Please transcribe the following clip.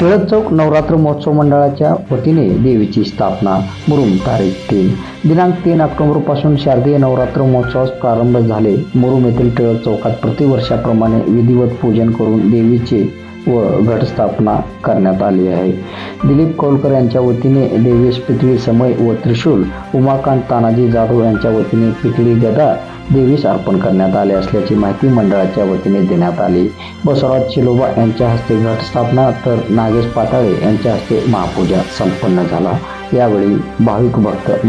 टिळक चौक नवरात्र महोत्सव मंडळाच्या वतीने देवीची स्थापना. मुरुम. तारीख 3 दिनांक 3 ऑक्टोबरपासून शारदीय नवरात्र महोत्सवास प्रारंभ झाले. मुरुम येथील टिळक चौकात प्रतिवर्षाप्रमाणे विधिवत पूजन करून देवीचे व घटस्थापना करण्यात आली आहे. दिलीप कौलकर यांच्या वतीने देवीस पितळी समय व त्रिशूल, उमाकांत तानाजी जाधव यांच्या वतीने पितळी गदा देवीस अर्पण करण्यात आले असल्याची माहिती मंडळाच्या वतीने देण्यात आली. बसवराज चिलोबा यांच्या हस्ते घटस्थापना तर नागेश पाताळे यांच्या हस्ते महापूजा संपन्न झाला. यावेळी भाविक भक्त